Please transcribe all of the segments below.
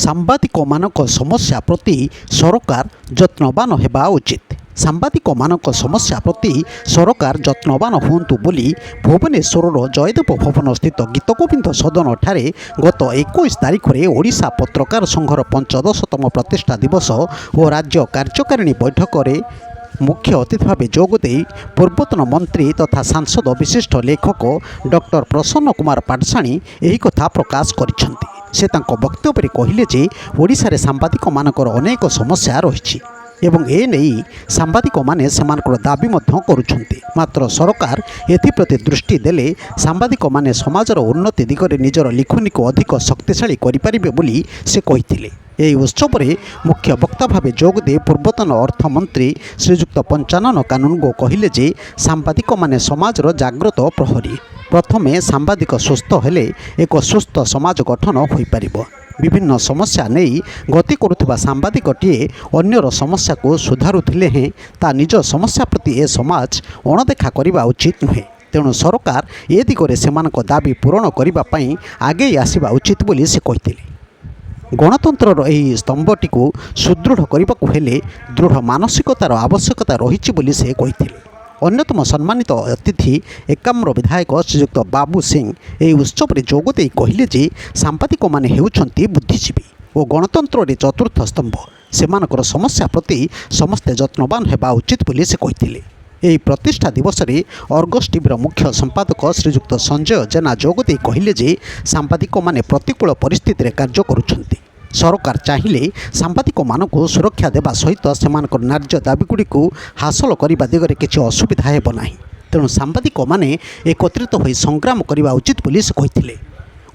ସାମ୍ବାଦିକମାନଙ୍କ ସମସ୍ୟା ପ୍ରତି ସରକାର ଯତ୍ନବାନ ହେବା ଉଚିତ। ସାମ୍ବାଦିକମାନଙ୍କ ସମସ୍ୟା ପ୍ରତି ସରକାର ଯତ୍ନବାନ ହୁଅନ୍ତୁ ବୋଲି ଭୁବନେଶ୍ୱରର ଜୟଦେବ ଭବନ ସ୍ଥିତ ଗୀତଗୋବିନ୍ଦ ସଦନଠାରେ ଗତ 21 ତାରିଖରେ ଓଡ଼ିଶା ପତ୍ରକାର ସଂଘର 15ତମ ପ୍ରତିଷ୍ଠା ଦିବସ ଓ ରାଜ୍ୟ କାର୍ଯ୍ୟକାରିଣୀ ବୈଠକରେ ମୁଖ୍ୟ ଅତିଥି ଭାବେ ଯୋଗଦେଇ ପୂର୍ବତନ ମନ୍ତ୍ରୀ ତଥା ସାଂସଦ ବିଶିଷ୍ଟ ଲେଖକ ଡକ୍ଟର ପ୍ରସନ୍ନ କୁମାର ପାଟ୍ଟଶାଣୀ ଏହି କଥା ପ୍ରକାଶ କରିଛନ୍ତି। ସେ ତାଙ୍କ ବକ୍ତବ୍ୟରେ କହିଲେ ଯେ ଓଡ଼ିଶାରେ ସାମ୍ବାଦିକମାନଙ୍କର ଅନେକ ସମସ୍ୟା ରହିଛି ଏବଂ ଏ ନେଇ ସାମ୍ବାଦିକମାନେ ସେମାନଙ୍କର ଦାବି ମଧ୍ୟ କରୁଛନ୍ତି। ମାତ୍ର ସରକାର ଏଥିପ୍ରତି ଦୃଷ୍ଟି ଦେଲେ ସାମ୍ବାଦିକମାନେ ସମାଜର ଉନ୍ନତି ଦିଗରେ ନିଜର ଲେଖନୀକୁ ଅଧିକ ଶକ୍ତିଶାଳୀ କରିପାରିବେ ବୋଲି ସେ କହିଥିଲେ। ଏହି ଉତ୍ସବରେ ମୁଖ୍ୟ ବକ୍ତା ଭାବେ ଯୋଗଦେଇ ପୂର୍ବତନ ଅର୍ଥମନ୍ତ୍ରୀ ଶ୍ରୀଯୁକ୍ତ ପଞ୍ଚାନନ କାନୁନଗୋ କହିଲେ ଯେ ସାମ୍ବାଦିକମାନେ ସମାଜର ଜାଗ୍ରତ ପ୍ରହରୀ। ପ୍ରଥମେ ସାମ୍ବାଦିକ ସୁସ୍ଥ ହେଲେ ଏକ ସୁସ୍ଥ ସମାଜ ଗଠନ ହୋଇପାରିବ। ବିଭିନ୍ନ ସମସ୍ୟା ନେଇ ଗତି କରୁଥିବା ସାମ୍ବାଦିକଟିଏ ଅନ୍ୟର ସମସ୍ୟାକୁ ସୁଧାରୁଥିଲେ ହେଁ ତା ନିଜ ସମସ୍ୟା ପ୍ରତି ଏ ସମାଜ ଅଣଦେଖା କରିବା ଉଚିତ ନୁହେଁ। ତେଣୁ ସରକାର ଏ ଦିଗରେ ସେମାନଙ୍କ ଦାବି ପୂରଣ କରିବା ପାଇଁ ଆଗେଇ ଆସିବା ଉଚିତ ବୋଲି ସେ କହିଥିଲେ। ଗଣତନ୍ତ୍ରର ଏହି ସ୍ତମ୍ଭଟିକୁ ସୁଦୃଢ଼ କରିବାକୁ ହେଲେ ଦୃଢ଼ ମାନସିକତାର ଆବଶ୍ୟକତା ରହିଛି ବୋଲି ସେ କହିଥିଲେ। ଅନ୍ୟତମ ସମ୍ମାନିତ ଅତିଥି ଏକାମ୍ର ବିଧାୟକ ଶ୍ରୀଯୁକ୍ତ ବାବୁ ସିଂ ଏହି ଉତ୍ସବରେ ଯୋଗଦେଇ କହିଲେ ଯେ ସାମ୍ବାଦିକମାନେ ହେଉଛନ୍ତି ବୁଦ୍ଧିଜୀବୀ ଓ ଗଣତନ୍ତ୍ରରେ ଚତୁର୍ଥ ସ୍ତମ୍ଭ। ସେମାନଙ୍କର ସମସ୍ୟା ପ୍ରତି ସମସ୍ତେ ଯତ୍ନବାନ ହେବା ଉଚିତ ବୋଲି ସେ କହିଥିଲେ। ଏହି ପ୍ରତିଷ୍ଠା ଦିବସରେ ଅର୍ଗସ୍ ଟିଭିର ମୁଖ୍ୟ ସମ୍ପାଦକ ଶ୍ରୀଯୁକ୍ତ ସଞ୍ଜୟ ଜେନା ଯୋଗଦେଇ କହିଲେ ଯେ ସାମ୍ବାଦିକମାନେ ପ୍ରତିକୂଳ ପରିସ୍ଥିତିରେ କାର୍ଯ୍ୟ କରୁଛନ୍ତି। ସରକାର ଚାହିଁଲେ ସାମ୍ବାଦିକମାନଙ୍କୁ ସୁରକ୍ଷା ଦେବା ସହିତ ସେମାନଙ୍କର ନ୍ୟାଯ୍ୟ ଦାବିଗୁଡ଼ିକୁ ହାସଲ କରିବା ଦିଗରେ କିଛି ଅସୁବିଧା ହେବ ନାହିଁ। ତେଣୁ ସାମ୍ବାଦିକମାନେ ଏକତ୍ରିତ ହୋଇ ସଂଗ୍ରାମ କରିବା ଉଚିତ ବୋଲି ସେ କହିଥିଲେ।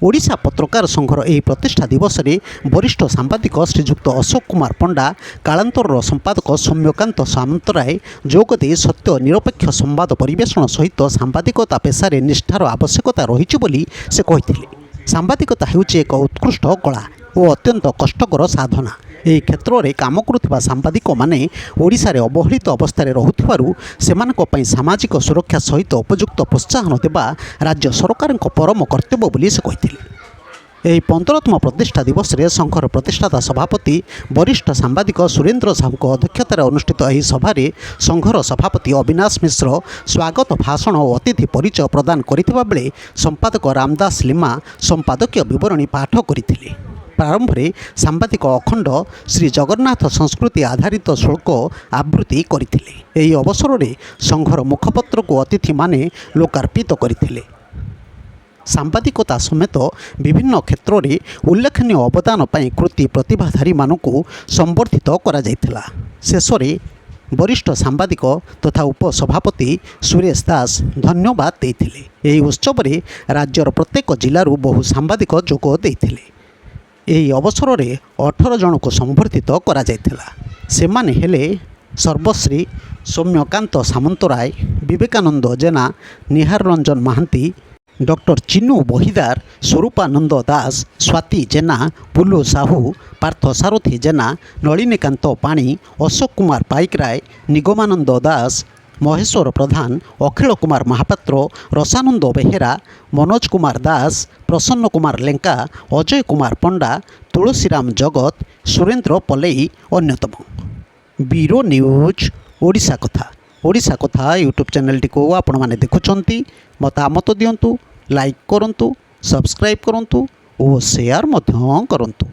ଓଡ଼ିଶା ପତ୍ରକାର ସଂଘର ଏହି ପ୍ରତିଷ୍ଠା ଦିବସରେ ବରିଷ୍ଠ ସାମ୍ବାଦିକ ଶ୍ରୀଯୁକ୍ତ ଅଶୋକ କୁମାର ପଣ୍ଡା, କାଳାନ୍ତରର ସମ୍ପାଦକ ସୌମ୍ୟକାନ୍ତ ସାମନ୍ତରାୟ ଯୋଗଦେଇ ସତ୍ୟ ନିରପେକ୍ଷ ସମ୍ବାଦ ପରିବେଷଣ ସହିତ ସାମ୍ବାଦିକତା ପେଶାରେ ନିଷ୍ଠାର ଆବଶ୍ୟକତା ରହିଛି ବୋଲି ସେ କହିଥିଲେ। ସାମ୍ବାଦିକତା ହେଉଛି ଏକ ଉତ୍କୃଷ୍ଟ କଳା ଓ ଅତ୍ୟନ୍ତ କଷ୍ଟକର ସାଧନା। ଏହି କ୍ଷେତ୍ରରେ କାମ କରୁଥିବା ସାମ୍ବାଦିକମାନେ ଓଡ଼ିଶାରେ ଅବହେଳିତ ଅବସ୍ଥାରେ ରହୁଥିବାରୁ ସେମାନଙ୍କ ପାଇଁ ସାମାଜିକ ସୁରକ୍ଷା ସହିତ ଉପଯୁକ୍ତ ପ୍ରୋତ୍ସାହନ ଦେବା ରାଜ୍ୟ ସରକାରଙ୍କ ପରମ କର୍ତ୍ତବ୍ୟ ବୋଲି ସେ କହିଥିଲେ। ଏହି 15ତମ ପ୍ରତିଷ୍ଠା ଦିବସରେ ସଂଘର ପ୍ରତିଷ୍ଠାତା ସଭାପତି ବରିଷ୍ଠ ସାମ୍ବାଦିକ ସୁରେନ୍ଦ୍ର ସାହୁଙ୍କ ଅଧ୍ୟକ୍ଷତାରେ ଅନୁଷ୍ଠିତ ଏହି ସଭାରେ ସଂଘର ସଭାପତି ଅବିନାଶ ମିଶ୍ର ସ୍ୱାଗତ ଭାଷଣ ଓ ଅତିଥି ପରିଚୟ ପ୍ରଦାନ କରିଥିବା ବେଳେ ସମ୍ପାଦକ ରାମଦାସ ଲିମା ସମ୍ପାଦକୀୟ ବିବରଣୀ ପାଠ କରିଥିଲେ। ପ୍ରାରମ୍ଭରେ ସାମ୍ବାଦିକ ଅଖଣ୍ଡ ଶ୍ରୀ ଜଗନ୍ନାଥ ସଂସ୍କୃତି ଆଧାରିତ ଶୁଳ୍କ ଆବୃତ୍ତି କରିଥିଲେ। ଏହି ଅବସରରେ ସଂଘର ମୁଖପତ୍ରକୁ ଅତିଥିମାନେ ଲୋକାର୍ପିତ କରିଥିଲେ। ସାମ୍ବାଦିକତା ସମେତ ବିଭିନ୍ନ କ୍ଷେତ୍ରରେ ଉଲ୍ଲେଖନୀୟ ଅବଦାନ ପାଇଁ କୃତି ପ୍ରତିଭାଧାରୀମାନଙ୍କୁ ସମ୍ବର୍ଦ୍ଧିତ କରାଯାଇଥିଲା। ଶେଷରେ ବରିଷ୍ଠ ସାମ୍ବାଦିକ ତଥା ଉପସଭାପତି ସୁରେଶ ଦାସ ଧନ୍ୟବାଦ ଦେଇଥିଲେ। ଏହି ଉତ୍ସବରେ ରାଜ୍ୟର ପ୍ରତ୍ୟେକ ଜିଲ୍ଲାରୁ ବହୁ ସାମ୍ବାଦିକ ଯୋଗ ଦେଇଥିଲେ। ଏହି ଅବସରରେ 18 ଜଣଙ୍କୁ ସମ୍ବର୍ଦ୍ଧିତ କରାଯାଇଥିଲା। ସେମାନେ ହେଲେ ସର୍ବଶ୍ରୀ ସୌମ୍ୟକାନ୍ତ ସାମନ୍ତରାୟ, ବିବେକାନନ୍ଦ ଜେନା, ନିହାର ରଞ୍ଜନ ମହାନ୍ତି, ଡକ୍ଟର ଚିନୁ ବହିଦାର, ସ୍ୱରୂପାନନ୍ଦ ଦାସ, ସ୍ୱାତି ଜେନା, ପୁଲୁ ସାହୁ, ପାର୍ଥ ସାରଥୀ ଜେନା, ନଳିନୀକାନ୍ତ ପାଣି, ଅଶୋକ କୁମାର ପାଇକରାୟ, ନିଗମାନନ୍ଦ ଦାସ, ମହେଶ୍ୱର ପ୍ରଧାନ, ଅଖିଳ କୁମାର ମହାପାତ୍ର, ରସାନନ୍ଦ ବେହେରା, ମନୋଜ କୁମାର ଦାସ, ପ୍ରସନ୍ନ କୁମାର ଲେଙ୍କା, ଅଜୟ କୁମାର ପଣ୍ଡା, ତୁଳସୀରାମ ଜଗତ, ସୁରେନ୍ଦ୍ର ପଲେଇ ଅନ୍ୟତମ। ବ୍ୟୁରୋ ନ୍ୟୁଜ୍ ଓଡ଼ିଶା କଥା। ଓଡ଼ିଶା କଥା ୟୁଟ୍ୟୁବ୍ ଚ୍ୟାନେଲଟିକୁ ଆପଣମାନେ ଦେଖୁଛନ୍ତି। ମତାମତ ଦିଅନ୍ତୁ, ଲାଇକ୍ କରନ୍ତୁ, ସବସ୍କ୍ରାଇବ୍ କରନ୍ତୁ ଓ ସେୟାର ମଧ୍ୟ କରନ୍ତୁ।